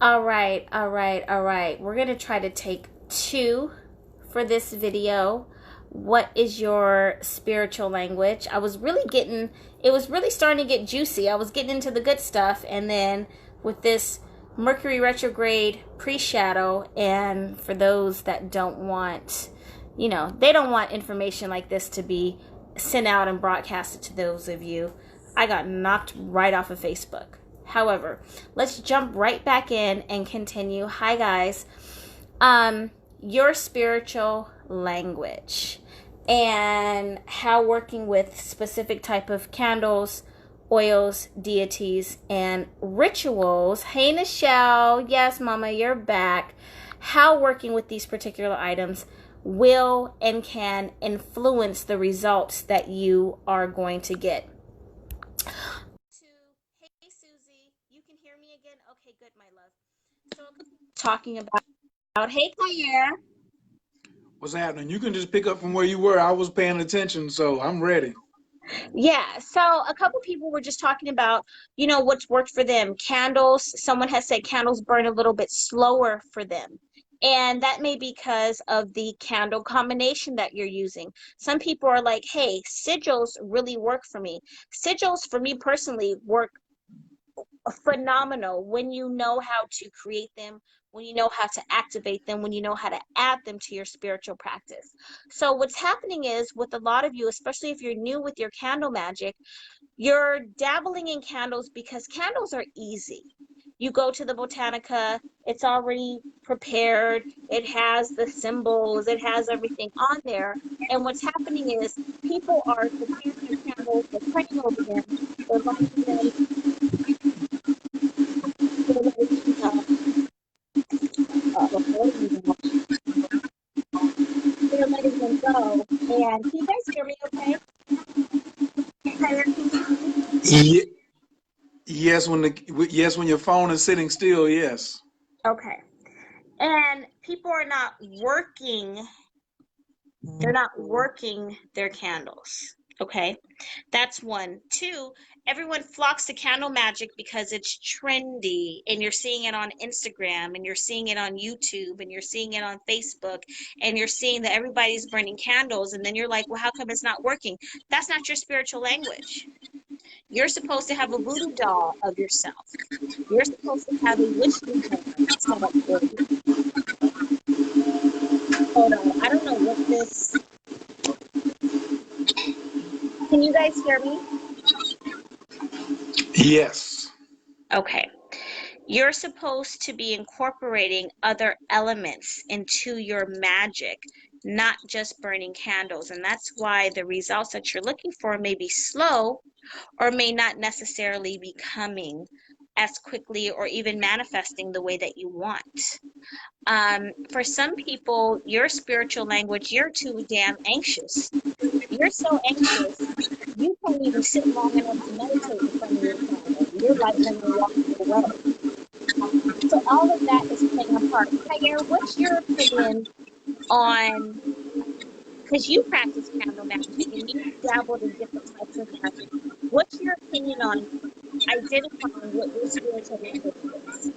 All right, all right, all right. We're going to try to take two for this video. What is your spiritual language? It was really starting to get juicy. I was getting into the good stuff. And then with this Mercury retrograde pre shadow, and for those that don't want, they don't want information like this to be sent out and broadcasted to those of you. I got knocked right off of Facebook. However, let's jump right back in and continue. Hi guys. Your spiritual language and how working with specific type of candles, oils, deities, and rituals. Hey Nichelle, yes, Mama, you're back. How working with these particular items will and can influence the results that you are going to get. Hey Susie, you can hear me again? Okay, good, my love. So talking about hey Claire. What's happening? You can just pick up from where you were. I was paying attention, so I'm ready. Yeah, so a couple people were just talking about, what's worked for them. Candles, someone has said candles burn a little bit slower for them. And that may be because of the candle combination that you're using. Some people are like, hey, sigils really work for me. Sigils, for me personally, work phenomenal when you know how to create them, when you know how to activate them, when you know how to add them to your spiritual practice. So what's happening is with a lot of you, especially if you're new with your candle magic, you're dabbling in candles because candles are easy. You go to the Botanica, it's already prepared, it has the symbols, it has everything on there. And what's happening is people are preparing their candles, they're praying over them, they're lighting them, they're lighting they're letting them go. And can you guys hear me okay? Claire, can you hear me? Ye- yes, when your phone is sitting still, yes. Okay. And people are not working, they're not working their candles. Okay. That's one. Two, everyone flocks to candle magic because it's trendy and you're seeing it on Instagram and you're seeing it on YouTube and you're seeing it on Facebook and you're seeing that everybody's burning candles. And then you're like, well, how come it's not working? That's not your spiritual language. You're supposed to have a voodoo doll of yourself. You're supposed to have a wishing board set up for you. Hold on. I don't know what this. Can you guys hear me? Yes. Okay. You're supposed to be incorporating other elements into your magic, not just burning candles. And that's why the results that you're looking for may be slow or may not necessarily be coming as quickly or even manifesting the way that you want. For some people, your spiritual language, you're too damn anxious. You're so anxious, you can't even sit long enough to meditate in front of your candle. You're lighting them and walking away. So all of that is playing a part. Kaya, what's your opinion on, because you practice candle magic and you dabbled in different types of magic, what's your opinion on identifying what your spiritual language is?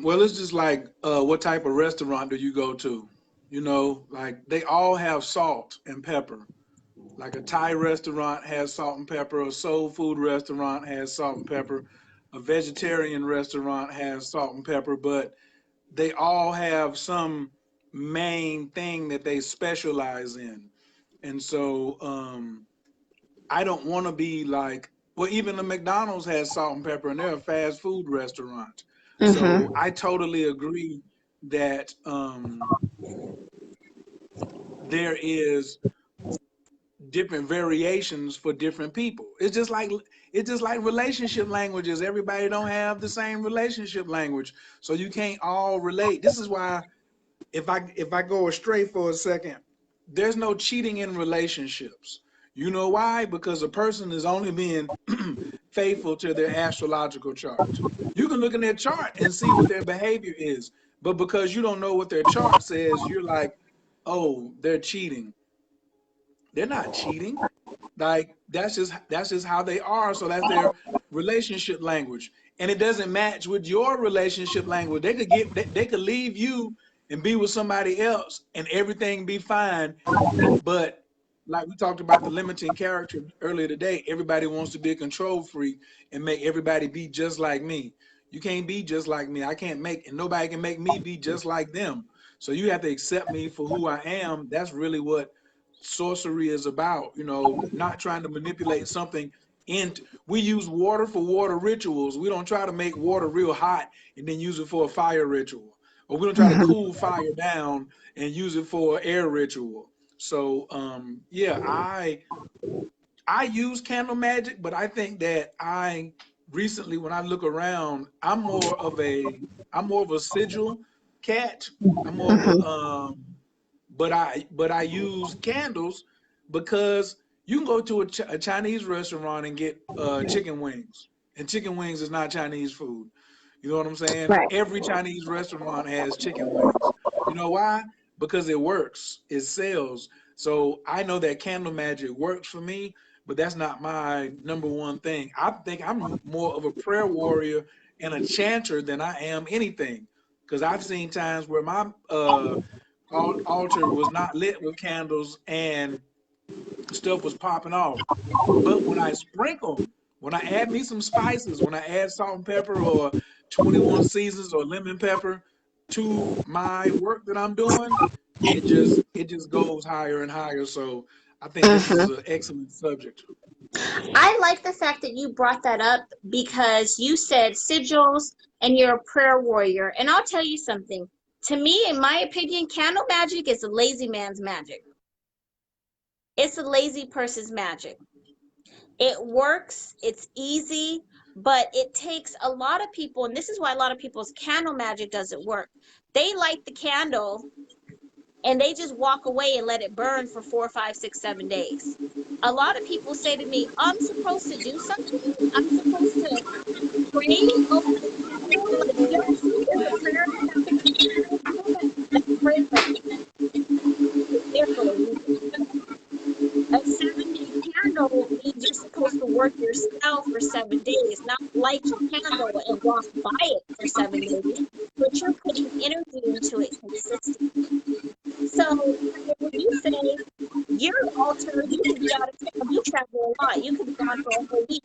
Well, it's just like what type of restaurant do you go to? Like they all have salt and pepper. Like a Thai restaurant has salt and pepper, a soul food restaurant has salt and pepper, a vegetarian restaurant has salt and pepper, but they all have some main thing that they specialize in. And so I don't want to be like, well, even the McDonald's has salt and pepper and they're a fast food restaurant. So Mm-hmm. I totally agree that there is different variations for different people. It's just like relationship languages. Everybody don't have the same relationship language. So you can't all relate. This is why if I go astray for a second, there's no cheating in relationships. You know why? Because a person is only being faithful to their astrological chart. You can look in their chart and see what their behavior is, but because you don't know what their chart says, you're like, oh, they're cheating. They're not cheating. Like that's just how they are. So that's their relationship language, and it doesn't match with your relationship language. They could leave you and be with somebody else and everything be fine. But like we talked about the limiting character earlier today, everybody wants to be a control freak and make everybody be just like me. You can't be just like me. I can't make, and nobody can make me be just like them. So you have to accept me for who I am. That's really what sorcery is about, you know, not trying to manipulate something. And we use water for water rituals. We don't try to make water real hot and then use it for a fire ritual. Or we don't try to cool fire down and use it for an air ritual. So yeah, I use candle magic, but I think that I recently, when I look around, I'm more of a sigil cat. I'm more of a but I use candles because you can go to a Chinese restaurant and get chicken wings, and chicken wings is not Chinese food. You know what I'm saying? Right. Every Chinese restaurant has chicken wings. You know why? Because it works. It sells. So I know that candle magic works for me, but that's not my number one thing. I think I'm more of a prayer warrior and a chanter than I am anything. Because I've seen times where my altar was not lit with candles and stuff was popping off. But when I sprinkle, when I add me some spices, when I add salt and pepper or 21 seasons or lemon pepper to my work that I'm doing, it just goes higher and higher. So I think this is an excellent subject. I like the fact that you brought that up because you said sigils and you're a prayer warrior. And I'll tell you something. To me, in my opinion, candle magic is a lazy man's magic. It's a lazy person's magic. It works, it's easy, but it takes a lot of people, and this is why a lot of people's candle magic doesn't work. They light the candle and they just walk away and let it burn for 4, 5, 6, 7 days. A lot of people say to me, I'm supposed to do something. I'm supposed to pray over the candle. Like, yes, there's a prayer that happens in the candle. That prayer is there for a reason. A 7-day candle means you're supposed to work yourself for 7 days, not light your candle and walk by it for 7 days, but you're putting energy into it consistently. So when you say you're an altar, you could be out of town, you travel a lot, you could be gone for a whole week,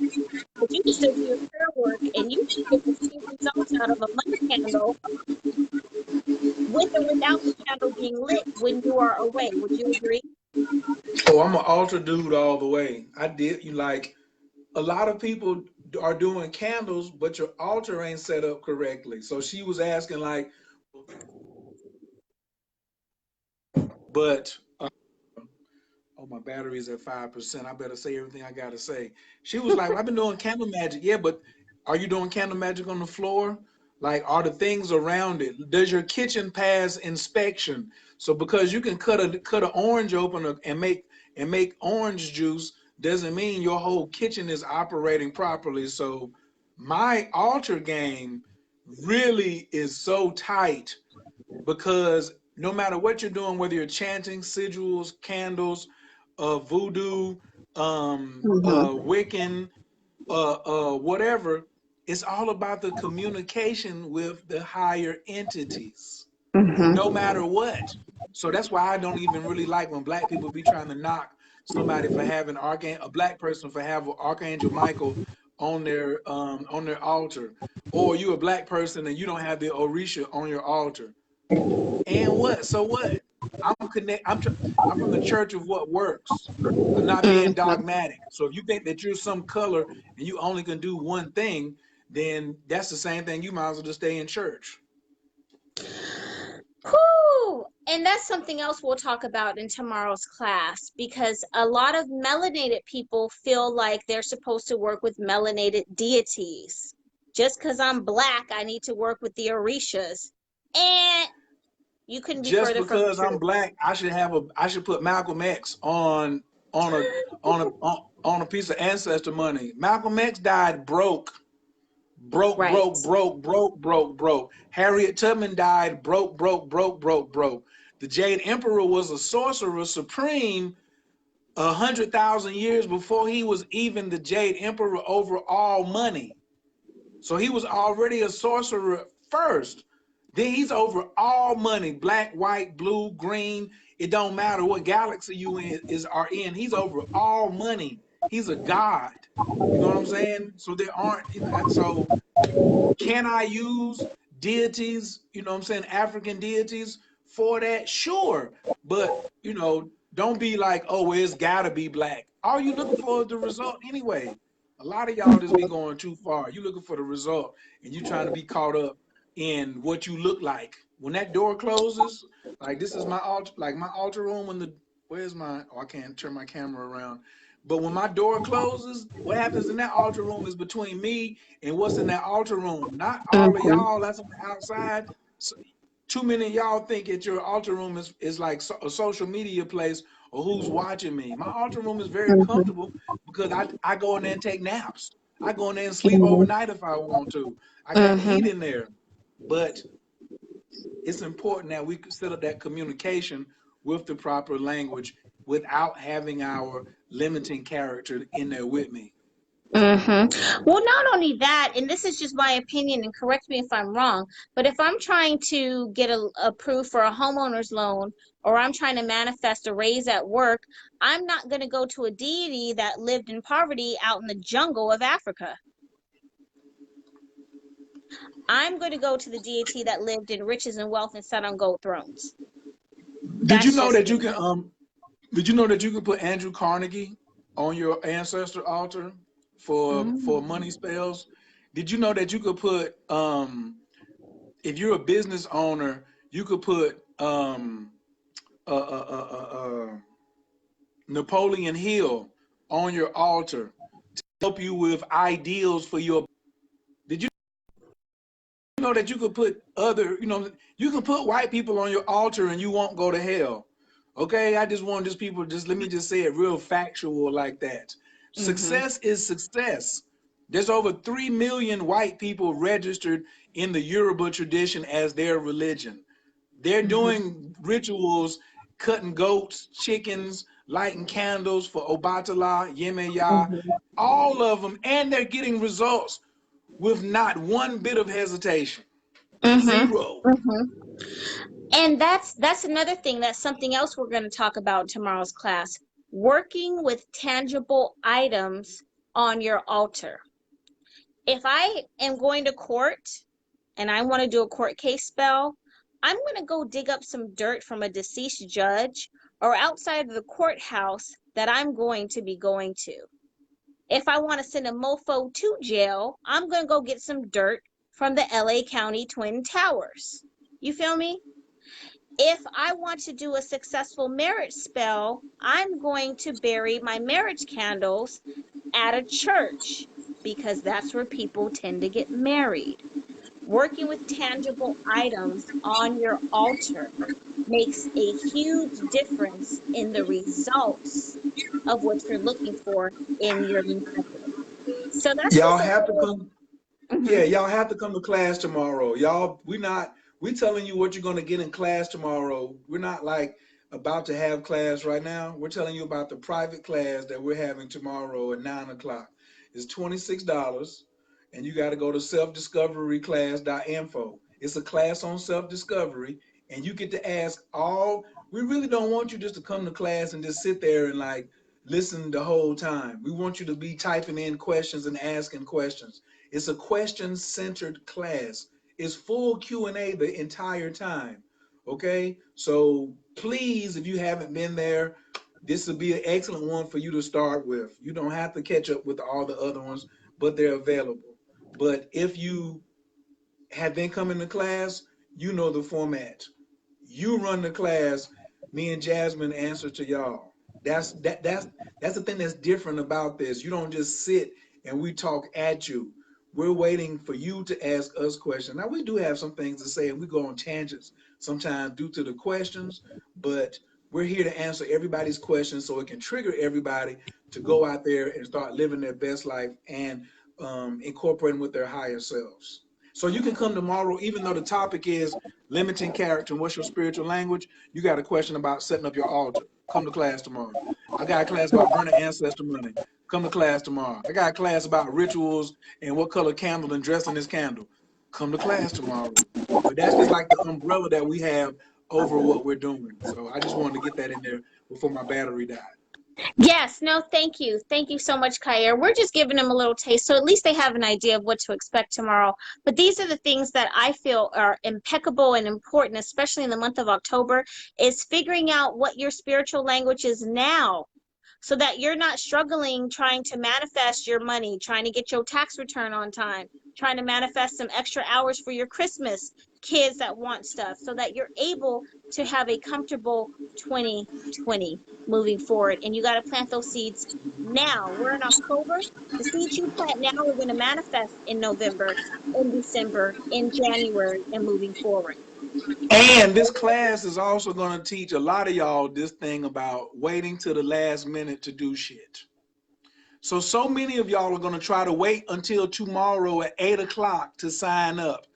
but you can still do your prayer work and you can get the same results out of a month candle with or without the candle being lit when you are away. Would you agree? Oh, I'm an altar dude all the way. I did you like a lot of people are doing candles, but your altar ain't set up correctly. So she was asking like, but oh, my battery's at 5%. I better say everything I gotta say. She was like, I've been doing candle magic. Yeah, but are you doing candle magic on the floor? Like, are the things around it? Does your kitchen pass inspection? So because you can cut an orange open and make orange juice doesn't mean your whole kitchen is operating properly. So my altar game really is so tight because no matter what you're doing, whether you're chanting, sigils, candles, voodoo, Wiccan, whatever, it's all about the communication with the higher entities, no matter what. So that's why I don't even really like when black people be trying to knock somebody for having a black person for having Archangel Michael on their altar, or you a black person and you don't have the Orisha on your altar. And what? So what? I'm from the church of what works. I'm not being dogmatic. So if you think that you're some color and you only can do one thing, then that's the same thing. You might as well just stay in church. Whew. And that's something else we'll talk about in tomorrow's class, because a lot of melanated people feel like they're supposed to work with melanated deities. Just because I'm black, I need to work with the Orishas. And you couldn't be Just further from the because I'm truth. black, I should put Malcolm X on a piece of ancestor money. Malcolm X died broke. Broke, Right. broke, broke, broke, broke, broke. Harriet Tubman died broke, broke, broke, broke, broke. The Jade Emperor was a sorcerer supreme 100,000 years before he was even the Jade Emperor over all money. So he was already a sorcerer first. Then he's over all money, black, white, blue, green. It don't matter what galaxy you are in. He's over all money. He's a god. You know what I'm saying? So there aren't, so can I use deities, you know what I'm saying, African deities for that? Sure. But, you know, don't be like, oh, well, it's gotta be black. All you looking for is the result anyway. A lot of y'all just be going too far. You looking for the result and you trying to be caught up in what you look like. When that door closes, like this is my altar, like my altar room when the, where's my, oh, I can't turn my camera around. But when my door closes, what happens in that altar room is between me and what's in that altar room. Not all of y'all that's on the outside. So, too many of y'all think that your altar room is like a social media place or who's watching me. My altar room is very comfortable because I go in there and take naps. I go in there and sleep overnight if I want to. I got heat in there. But it's important that we set up that communication with the proper language without having our limiting character in there with me. Well, not only that, and this is just my opinion, and correct me if I'm wrong, but if I'm trying to get approved for a homeowner's loan, or I'm trying to manifest a raise at work, I'm not going to go to a deity that lived in poverty out in the jungle of Africa. I'm going to go to the deity that lived in riches and wealth and sat on gold thrones. Did you know that you can did you know that you can put Andrew Carnegie on your ancestor altar for money spells? Did you know that you could put if you're a business owner, you could put Napoleon Hill on your altar to help you with ideals for your. Did you know that you could put other, you know, you can put white people on your altar and you won't go to hell? Okay, I just want just people, just let me just say it real factual like that. Success is success. There's over 3 million white people registered in the Yoruba tradition as their religion. They're doing rituals, cutting goats, chickens, lighting candles for Obatala, Yemeya, all of them, and they're getting results with not one bit of hesitation. Zero. And that's another thing. That's something else we're going to talk about in tomorrow's class. Working with tangible items on your altar. If I am going to court and I want to do a court case spell, I'm going to go dig up some dirt from a deceased judge or outside of the courthouse that I'm going to be going to. If I want to send a mofo to jail, I'm going to go get some dirt from the LA County Twin Towers. You feel me? If I want to do a successful marriage spell, I'm going to bury my marriage candles at a church because that's where people tend to get married. Working with tangible items on your altar makes a huge difference in the results of what you're looking for in your life. So that's y'all have to come. Yeah, y'all have to come to class tomorrow. Y'all, we telling you what you're going to get in class tomorrow. We're not like about to have class right now. We're telling you about the private class that we're having tomorrow at 9 o'clock. It's $26, and you got to go to selfdiscoveryclass.info. It's a class on self-discovery, and you get to ask we really don't want you just to come to class and just sit there and like listen the whole time. We want you to be typing in questions and asking questions. It's a question-centered class. It's full Q&A the entire time, okay? So please, if you haven't been there, this would be an excellent one for you to start with. You don't have to catch up with all the other ones, but they're available. But if you have been coming to class, you know the format. You run the class, me and Jasmine answer to y'all. That's the thing that's different about this. You don't just sit and we talk at you. We're waiting for you to ask us questions. Now, we do have some things to say, and we go on tangents sometimes due to the questions, but we're here to answer everybody's questions so it can trigger everybody to go out there and start living their best life and incorporating with their higher selves. So you can come tomorrow, even though the topic is limiting character and what's your spiritual language, you got a question about setting up your altar. Come to class tomorrow. I got a class about burning ancestor money. Come to class tomorrow. I got a class about rituals and what color candle and dressing this candle. Come to class tomorrow. But that's just like the umbrella that we have over what we're doing. So I just wanted to get that in there before my battery died. Yes, no, thank you. Thank you so much, Kyer. We're just giving them a little taste, so at least they have an idea of what to expect tomorrow. But these are the things that I feel are impeccable and important, especially in the month of October, is figuring out what your spiritual language is now, so that you're not struggling trying to manifest your money, trying to get your tax return on time, trying to manifest some extra hours for your Christmas, kids that want stuff, so that you're able to have a comfortable 2020 moving forward. And you got to plant those seeds now. We're in October. The seeds you plant now are going to manifest in November, in December, in January, and moving forward. And this class is also going to teach a lot of y'all this thing about waiting till the last minute to do shit. So many of y'all are going to try to wait until tomorrow at 8 o'clock to sign up.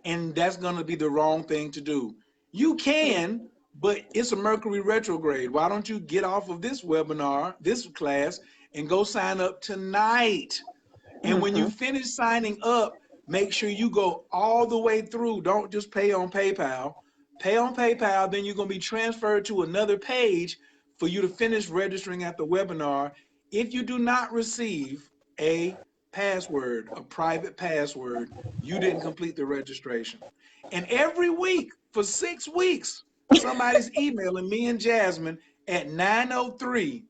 And that's going to be the wrong thing to do. You can, but it's a Mercury retrograde. Why don't you get off of this webinar, this class, and go sign up tonight? And when you finish signing up, make sure you go all the way through. Don't just pay on PayPal. Pay on PayPal, then you're going to be transferred to another page for you to finish registering at the webinar. If you do not receive a password, a private password, you didn't complete the registration. And every week for 6 weeks, somebody's emailing me and Jasmine at 9:03.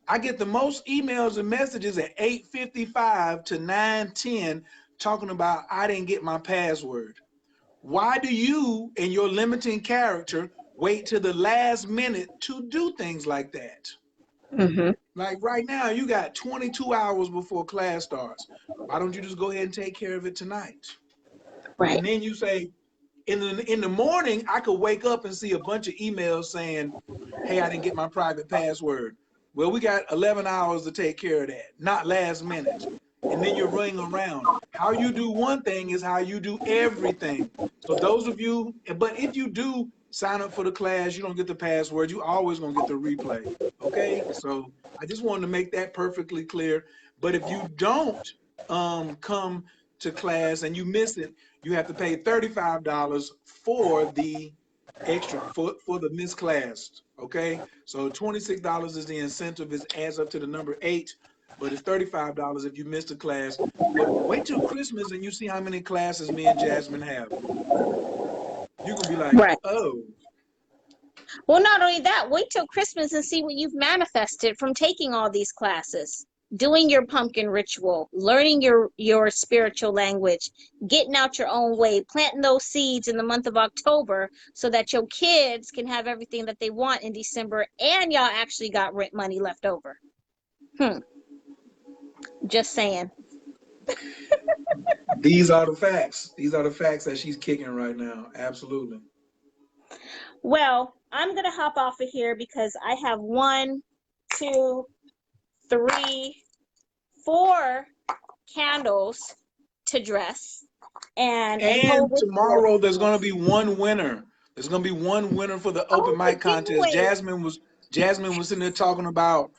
I get the most emails and messages at 8:55 to 9:10 talking about I didn't get my password. Why do you and your limiting character wait till the last minute to do things like that? Like right now, you got 22 hours before class starts. Why don't you just go ahead and take care of it tonight? Right. And then you say, in the morning, I could wake up and see a bunch of emails saying, hey, I didn't get my private password. Well, we got 11 hours to take care of that, not last minute. And then you're running around. How you do one thing is how you do everything. So those of you, but if you do sign up for the class, you don't get the password, you always gonna get the replay, okay? So I just wanted to make that perfectly clear. But if you don't come to class and you miss it, you have to pay $35 for the extra, for the missed class, okay? So $26 is the incentive, it adds up to the number 8, but it's $35 if you missed a class. But wait till Christmas and you see how many classes me and Jasmine have. You're gonna be like, Right. oh. Well, not only that, wait till Christmas and see what you've manifested from taking all these classes, doing your pumpkin ritual, learning your spiritual language, getting out your own way, planting those seeds in the month of October so that your kids can have everything that they want in December, and y'all actually got rent money left over. Just saying. These are the facts. These are the facts that she's kicking right now. Absolutely. Well, I'm going to hop off of here because I have 1, 2, 3, 4 candles to dress. And tomorrow there's going to be one winner. There's going to be one winner for the open mic contest. Jasmine was sitting there talking about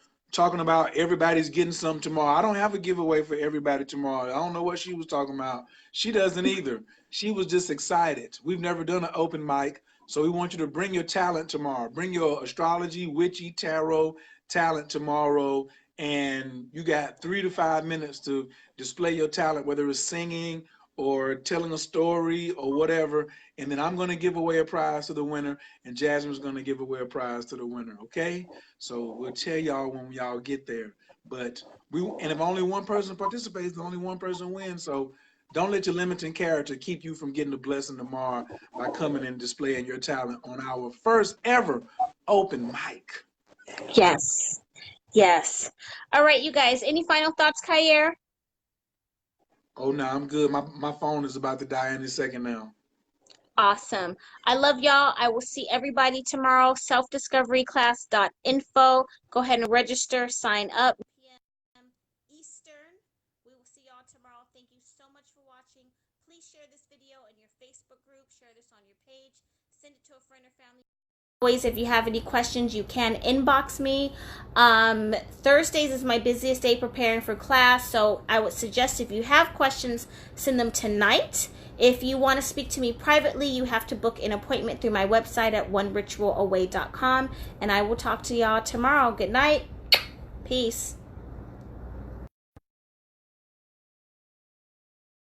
everybody's getting some tomorrow. I don't have a giveaway for everybody tomorrow. I don't know what she was talking about. She doesn't either. She was just excited. We've never done an open mic, so we want you to bring your talent tomorrow. Bring your astrology, witchy, tarot talent tomorrow, and you got 3 to 5 minutes to display your talent, whether it's singing or telling a story or whatever. And then I'm going to give away a prize to the winner, and Jasmine's going to give away a prize to the winner. Okay, so we'll tell y'all when y'all get there. But if only one person participates, only one person wins. So don't let your limiting character keep you from getting the blessing tomorrow by coming and displaying your talent on our first ever open mic. Yes. All right, you guys, any final thoughts, Kyer? Oh no, I'm good. My phone is about to die any second now. Awesome. I love y'all. I will see everybody tomorrow. Selfdiscoveryclass.info. Go ahead and register, sign up. p.m. Eastern. We will see y'all tomorrow. Thank you so much for watching. Please share this video in your Facebook group. Share this on your page. Send it to a friend or family. Always, if you have any questions, you can inbox me. Thursdays is my busiest day preparing for class, so I would suggest if you have questions, send them tonight. If you want to speak to me privately, you have to book an appointment through my website at oneritualaway.com, and I will talk to y'all tomorrow. Good night. Peace.